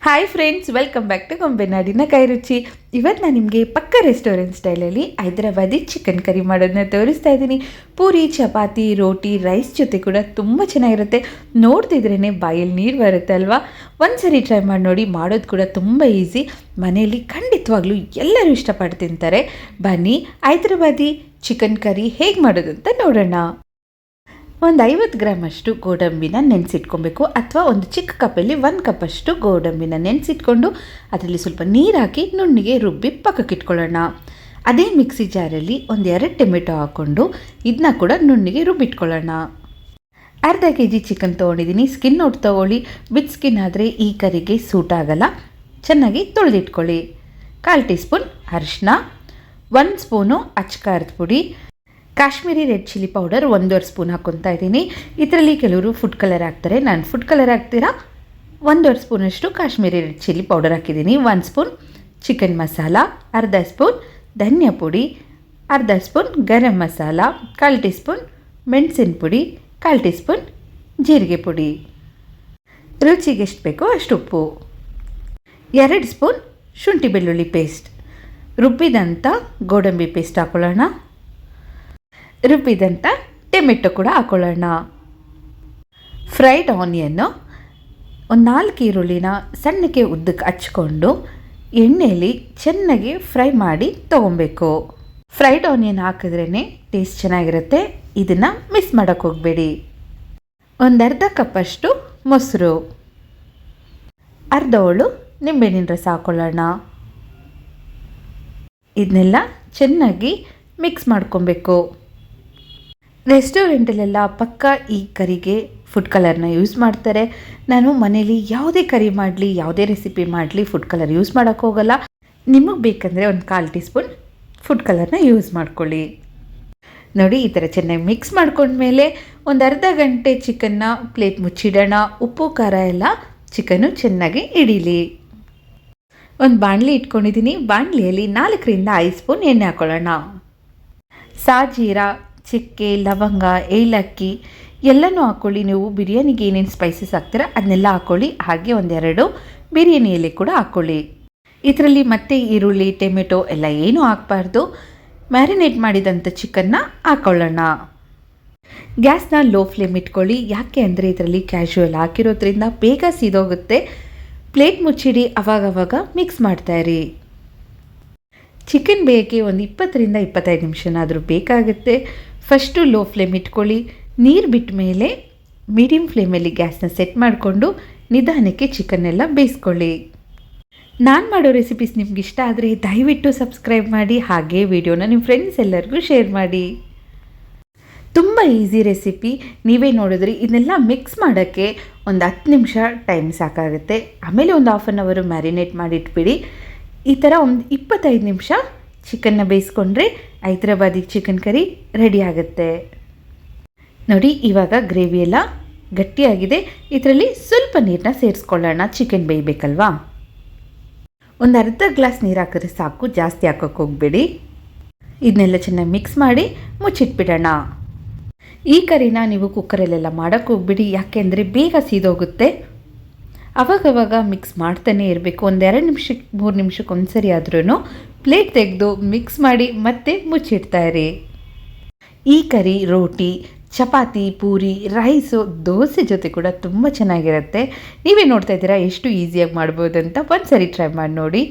Hi friends, welcome back to ಗೊಂಬೆನಾಡಿನ ಕೈ ರುಚಿ. ಇವತ್ತು ನಾನು ನಿಮಗೆ ಪಕ್ಕ ರೆಸ್ಟೋರೆಂಟ್ ಸ್ಟೈಲಲ್ಲಿ ಹೈದರಾಬಾದಿ ಚಿಕನ್ ಕರಿ ಮಾಡೋದನ್ನ ತೋರಿಸ್ತಾ ಇದ್ದೀನಿ. ಪೂರಿ, ಚಪಾತಿ, ರೋಟಿ, ರೈಸ್ ಜೊತೆ ಕೂಡ ತುಂಬ ಚೆನ್ನಾಗಿರುತ್ತೆ. ನೋಡ್ತಿದ್ರೇ ಬಾಯಲ್ಲಿ ನೀರು ಬರುತ್ತೆ ಅಲ್ವಾ? ಒಂದ್ಸರಿ ಟ್ರೈ ಮಾಡಿ ನೋಡಿ. ಮಾಡೋದು ಕೂಡ ತುಂಬ ಈಸಿ. ಮನೆಯಲ್ಲಿ ಖಂಡಿತವಾಗ್ಲೂ ಎಲ್ಲರೂ ಇಷ್ಟಪಟ್ಟು ತಿಂತಾರೆ. ಬನ್ನಿ, ಹೈದರಾಬಾದಿ ಚಿಕನ್ ಕರಿ ಹೇಗೆ ಮಾಡೋದು ಅಂತ ನೋಡೋಣ. ಒಂದು 50 ಗ್ರಾಮಷ್ಟು ಗೋಡಂಬಿನ ನೆನೆಸಿಟ್ಕೊಬೇಕು, ಅಥವಾ ಒಂದು ಚಿಕ್ಕ ಕಪ್ಪಲ್ಲಿ 1 ಕಪ್ಪಷ್ಟು ಗೋಡಂಬಿನ ನೆನೆಸಿಟ್ಕೊಂಡು ಅದರಲ್ಲಿ ಸ್ವಲ್ಪ ನೀರು ಹಾಕಿ ನುಣ್ಣಿಗೆ ರುಬ್ಬಿ ಪಕ್ಕಕ್ಕಿಟ್ಕೊಳ್ಳೋಣ. ಅದೇ ಮಿಕ್ಸಿ ಜಾರಲ್ಲಿ ಒಂದು 2 ಟೊಮೆಟೊ ಹಾಕ್ಕೊಂಡು ಇದನ್ನ ಕೂಡ ನುಣ್ಣಿಗೆ ರುಬ್ಬಿಟ್ಕೊಳ್ಳೋಣ. ಅರ್ಧ kg ಚಿಕನ್ ತೊಗೊಂಡಿದ್ದೀನಿ. ಸ್ಕಿನ್ ಔಟ್ ತೊಗೊಳ್ಳಿ. ವಿತ್ ಸ್ಕಿನ್ ಆದರೆ ಈ ಕರಿಗೆ ಸೂಟ್ ಆಗಲ್ಲ. ಚೆನ್ನಾಗಿ ತೊಳೆದಿಟ್ಕೊಳ್ಳಿ. 1/4 ಟೀ ಸ್ಪೂನ್ ಅರಿಶಿನ, 1 ಸ್ಪೂನು ಅಚ್ಚಕಾರದ ಪುಡಿ, Kashmiri red chilli powder 1.5 spoon ಹಾಕ್ಕೊತಾ ಇದ್ದೀನಿ. ಇದರಲ್ಲಿ ಕೆಲವರು ಫುಡ್ ಕಲರ್ ಹಾಕ್ತಾರೆ. ನಾನು ಫುಡ್ ಕಲರ್ ಹಾಕ್ತೀರಾ 1.5 ಸ್ಪೂನಷ್ಟು ಕಾಶ್ಮೀರಿ ರೆಡ್ ಚಿಲ್ಲಿ ಪೌಡರ್ ಹಾಕಿದ್ದೀನಿ. 1 ಸ್ಪೂನ್ ಚಿಕನ್ ಮಸಾಲ, ಅರ್ಧ ಸ್ಪೂನ್ ಧನಿಯಾ ಪುಡಿ, ಅರ್ಧ spoon garam masala, 1/4 tea spoon ಮೆಣಸಿನ ಪುಡಿ, 1/4 ಟೀ ಸ್ಪೂನ್ ಜೀರಿಗೆ ಪುಡಿ, ರುಚಿಗೆ ಎಷ್ಟು ಬೇಕೋ ಅಷ್ಟು ಉಪ್ಪು, 2 ಸ್ಪೂನ್ ಶುಂಠಿ ಬೆಳ್ಳುಳ್ಳಿ ಪೇಸ್ಟ್, ರುಬ್ಬಿದಂಥ ಗೋಡಂಬಿ ಪೇಸ್ಟ್ ಹಾಕೊಳ್ಳೋಣ. ರುಬ್ಬಿದಂಥ ಟೊಮೆಟೊ ಕೂಡ ಹಾಕೊಳ್ಳೋಣ. ಫ್ರೈಡ್ ಆನಿಯನ್ನು ಒಂದು 4 ಈರುಳ್ಳಿನ ಸಣ್ಣಕ್ಕೆ ಉದ್ದಕ್ಕೆ ಹಚ್ಕೊಂಡು ಎಣ್ಣೆಯಲ್ಲಿ ಚೆನ್ನಾಗಿ ಫ್ರೈ ಮಾಡಿ ತೊಗೊಬೇಕು. ಫ್ರೈಡ್ ಆನಿಯನ್ ಹಾಕಿದ್ರೇ ಟೇಸ್ಟ್ ಚೆನ್ನಾಗಿರುತ್ತೆ. ಇದನ್ನು ಮಿಸ್ ಮಾಡೋಕ್ಕೆ ಹೋಗಬೇಡಿ. ಒಂದು ಅರ್ಧ ಕಪ್ಪಷ್ಟು ಮೊಸರು, ಅರ್ಧ ಹೋಳು ನಿಂಬೆಹಣ್ಣಿನ ರಸ ಹಾಕೊಳ್ಳೋಣ. ಇದನ್ನೆಲ್ಲ ಚೆನ್ನಾಗಿ ಮಿಕ್ಸ್ ಮಾಡ್ಕೊಬೇಕು. ರೆಸ್ಟೋರೆಂಟಲ್ಲೆಲ್ಲ ಪಕ್ಕ ಈ ಕರಿಗೆ ಫುಡ್ ಕಲರ್ನ ಯೂಸ್ ಮಾಡ್ತಾರೆ. ನಾನು ಮನೇಲಿ ಯಾವುದೇ ಕರಿ ಮಾಡಲಿ, ಯಾವುದೇ ರೆಸಿಪಿ ಮಾಡಲಿ ಫುಡ್ ಕಲರ್ ಯೂಸ್ ಮಾಡೋಕ್ಕೆ ಹೋಗಲ್ಲ. ನಿಮಗೆ ಬೇಕಂದರೆ ಒಂದು 1/4 ಟೀ ಸ್ಪೂನ್ ಫುಡ್ ಕಲರ್ನ ಯೂಸ್ ಮಾಡ್ಕೊಳ್ಳಿ. ನೋಡಿ, ಈ ಥರ ಚೆನ್ನಾಗಿ ಮಿಕ್ಸ್ ಮಾಡ್ಕೊಂಡ್ಮೇಲೆ ಒಂದು ಅರ್ಧ ಗಂಟೆ ಚಿಕನ್ನ ಪ್ಲೇಟ್ ಮುಚ್ಚಿಡೋಣ. ಉಪ್ಪು ಖಾರ ಎಲ್ಲ ಚಿಕನ್ನು ಚೆನ್ನಾಗಿ ಹಿಡೀಲಿ. ಒಂದು ಬಾಣಲಿ ಇಟ್ಕೊಂಡಿದ್ದೀನಿ. ಬಾಣಲಿಯಲ್ಲಿ 4ರಿಂದ 5 ಸ್ಪೂನ್ ಎಣ್ಣೆ ಹಾಕ್ಕೊಳ್ಳೋಣ. ಸಾಜೀರ, ಚಕ್ಕೆ, ಲವಂಗ, ಏಲಕ್ಕಿ ಎಲ್ಲನೂ ಹಾಕ್ಕೊಳ್ಳಿ. ನೀವು ಬಿರಿಯಾನಿಗೆ ಏನೇನು ಸ್ಪೈಸಸ್ ಹಾಕ್ತೀರಾ ಅದನ್ನೆಲ್ಲ ಹಾಕ್ಕೊಳ್ಳಿ. ಹಾಗೆ 1-2 ಬಿರಿಯಾನಿ ಎಲೆ ಕೂಡ ಹಾಕ್ಕೊಳ್ಳಿ. ಇದರಲ್ಲಿ ಮತ್ತೆ ಈರುಳ್ಳಿ, ಟೊಮೆಟೊ ಎಲ್ಲ ಏನೂ ಹಾಕಬಾರ್ದು. ಮ್ಯಾರಿನೇಟ್ ಮಾಡಿದಂಥ ಚಿಕನ್ನ ಹಾಕ್ಕೊಳ್ಳೋಣ. ಗ್ಯಾಸ್ನ ಲೋ ಫ್ಲೇಮ್ ಇಟ್ಕೊಳ್ಳಿ. ಯಾಕೆ ಅಂದರೆ ಇದರಲ್ಲಿ ಕ್ಯಾಶುಯಲ್ ಹಾಕಿರೋದ್ರಿಂದ ಬೇಗ ಸೀದೋಗುತ್ತೆ. ಪ್ಲೇಟ್ ಮುಚ್ಚಿಡಿ. ಅವಾಗವಾಗ ಮಿಕ್ಸ್ ಮಾಡ್ತಾಯಿರಿ. ಚಿಕನ್ ಬೇಯಕ್ಕೆ ಒಂದು 20ರಿಂದ 25 ನಿಮಿಷನಾದರೂ ಬೇಕಾಗುತ್ತೆ. ಫಸ್ಟು ಲೋ ಫ್ಲೇಮ್ ಇಟ್ಕೊಳ್ಳಿ. ನೀರು ಬಿಟ್ಟ ಮೇಲೆ ಮೀಡಿಯಮ್ ಫ್ಲೇಮಲ್ಲಿ ಗ್ಯಾಸ್ನ ಸೆಟ್ ಮಾಡಿಕೊಂಡು ನಿಧಾನಕ್ಕೆ ಚಿಕನ್ನೆಲ್ಲ ಬೇಯಿಸ್ಕೊಳ್ಳಿ. ನಾನು ಮಾಡೋ ರೆಸಿಪೀಸ್ ನಿಮ್ಗೆ ಇಷ್ಟ ಆದರೆ ದಯವಿಟ್ಟು ಸಬ್ಸ್ಕ್ರೈಬ್ ಮಾಡಿ. ಹಾಗೆ ವಿಡಿಯೋನ ನಿಮ್ಮ ಫ್ರೆಂಡ್ಸ್ ಎಲ್ಲರಿಗೂ ಶೇರ್ ಮಾಡಿ. ತುಂಬ ಈಸಿ ರೆಸಿಪಿ. ನೀವೇ ನೋಡಿದ್ರಿ. ಇದನ್ನೆಲ್ಲ ಮಿಕ್ಸ್ ಮಾಡೋಕ್ಕೆ ಒಂದು 10 ನಿಮಿಷ ಟೈಮ್ ಸಾಕಾಗುತ್ತೆ. ಆಮೇಲೆ ಒಂದು 1/2 ಅವರ್ ಮ್ಯಾರಿನೇಟ್ ಮಾಡಿಟ್ಬಿಡಿ. ಈ ಥರ ಒಂದು 25 ನಿಮಿಷ ಚಿಕನ್ನ ಬೇಯಿಸ್ಕೊಂಡ್ರೆ ಹೈದರಾಬಾದಿ ಚಿಕನ್ ಕರಿ ರೆಡಿ ಆಗುತ್ತೆ. ನೋಡಿ, ಇವಾಗ ಗ್ರೇವಿ ಎಲ್ಲ ಗಟ್ಟಿಯಾಗಿದೆ. ಇದರಲ್ಲಿ ಸ್ವಲ್ಪ ನೀರನ್ನ ಸೇರಿಸ್ಕೊಳ್ಳೋಣ. ಚಿಕನ್ ಬೇಯಬೇಕಲ್ವಾ? ಒಂದು ಅರ್ಧ ಗ್ಲಾಸ್ ನೀರು ಹಾಕಿದ್ರೆ ಸಾಕು, ಜಾಸ್ತಿ ಹಾಕೋಕ್ಕೆ ಹೋಗಬೇಡಿ. ಇದನ್ನೆಲ್ಲ ಚೆನ್ನಾಗಿ ಮಿಕ್ಸ್ ಮಾಡಿ ಮುಚ್ಚಿಟ್ಬಿಡೋಣ. ಈ ಕರಿನ ನೀವು ಕುಕ್ಕರಲ್ಲೆಲ್ಲ ಮಾಡೋಕ್ಕೆ ಹೋಗ್ಬಿಡಿ. ಯಾಕೆಂದರೆ ಬೇಗ ಸೀದೋಗುತ್ತೆ. ಅವಾಗವಾಗ ಮಿಕ್ಸ್ ಮಾಡ್ತಾನೆ ಇರಬೇಕು. ಒಂದು 2 ನಿಮಿಷಕ್ಕೆ 3 ನಿಮಿಷಕ್ಕೆ ಒಂದ್ಸರಿ ಆದ್ರೂ ಪ್ಲೇಟ್ ತೆಗೆದು ಮಿಕ್ಸ್ ಮಾಡಿ ಮತ್ತೆ ಮುಚ್ಚಿಡ್ತಾಯಿರಿ. ಈ ಕರಿ ರೋಟಿ, ಚಪಾತಿ, ಪೂರಿ, ರೈಸು, ದೋಸೆ ಜೊತೆ ಕೂಡ ತುಂಬ ಚೆನ್ನಾಗಿರುತ್ತೆ. ನೀವೇ ನೋಡ್ತಾ ಇದ್ದೀರಾ ಎಷ್ಟು ಈಸಿಯಾಗಿ ಮಾಡ್ಬೋದು ಅಂತ. ಒಂದ್ಸರಿ ಟ್ರೈ ಮಾಡಿ ನೋಡಿ.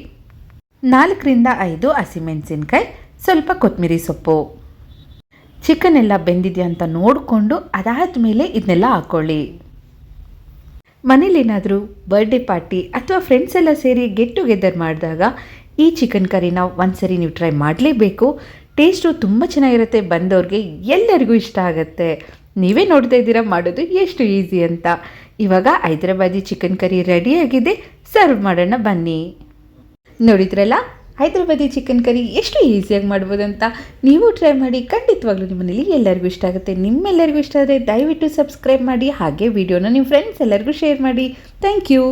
4ರಿಂದ 5 ಹಸಿಮೆಣಸಿನ್ಕಾಯಿ, ಸ್ವಲ್ಪ ಕೊತ್ತಂಬರಿ ಸೊಪ್ಪು. ಚಿಕನ್ ಎಲ್ಲ ಬೆಂದಿದೆಯಾ ಅಂತ ನೋಡಿಕೊಂಡು ಅದಾದಮೇಲೆ ಇದನ್ನೆಲ್ಲ ಹಾಕ್ಕೊಳ್ಳಿ. ಮನೇಲೇನಾದರೂ ಬರ್ಡೇ ಪಾರ್ಟಿ ಅಥವಾ ಫ್ರೆಂಡ್ಸ್ ಎಲ್ಲ ಸೇರಿ ಗೆಟ್ ಟುಗೆದರ್ ಮಾಡಿದಾಗ ಈ ಚಿಕನ್ ಕರಿನ ಒಂದ್ಸರಿ ನೀವು ಟ್ರೈ ಮಾಡಲೇಬೇಕು. ಟೇಸ್ಟು ತುಂಬ ಚೆನ್ನಾಗಿರುತ್ತೆ. ಬಂದವ್ರಿಗೆ ಎಲ್ಲರಿಗೂ ಇಷ್ಟ ಆಗುತ್ತೆ. ನೀವೇ ನೋಡ್ತಾ ಇದ್ದೀರಾ ಮಾಡೋದು ಎಷ್ಟು ಈಸಿ ಅಂತ. ಇವಾಗ ಹೈದರಾಬಾದಿ ಚಿಕನ್ ಕರಿ ರೆಡಿಯಾಗಿದೆ. ಸರ್ವ್ ಮಾಡೋಣ ಬನ್ನಿ. ನೋಡಿದ್ರಲ್ಲ, ಹೈದರಾಬಾದಿ ಚಿಕನ್ ಕರಿ ಎಷ್ಟು ಈಸಿಯಾಗಿ ಮಾಡ್ಬೋದು ಅಂತ. ನೀವು ಟ್ರೈ ಮಾಡಿ. ಖಂಡಿತವಾಗ್ಲೂ ನಿಮ್ಮ ಮನೇಲಿ ಎಲ್ಲರಿಗೂ ಇಷ್ಟ ಆಗುತ್ತೆ. ನಿಮ್ಮೆಲ್ಲರಿಗೂ ಇಷ್ಟ ಆದರೆ ದಯವಿಟ್ಟು ಸಬ್ಸ್ಕ್ರೈಬ್ ಮಾಡಿ. ಹಾಗೆ ವಿಡಿಯೋನ ನಿಮ್ಮ ಫ್ರೆಂಡ್ಸ್ ಎಲ್ಲರಿಗೂ ಶೇರ್ ಮಾಡಿ. Thank you.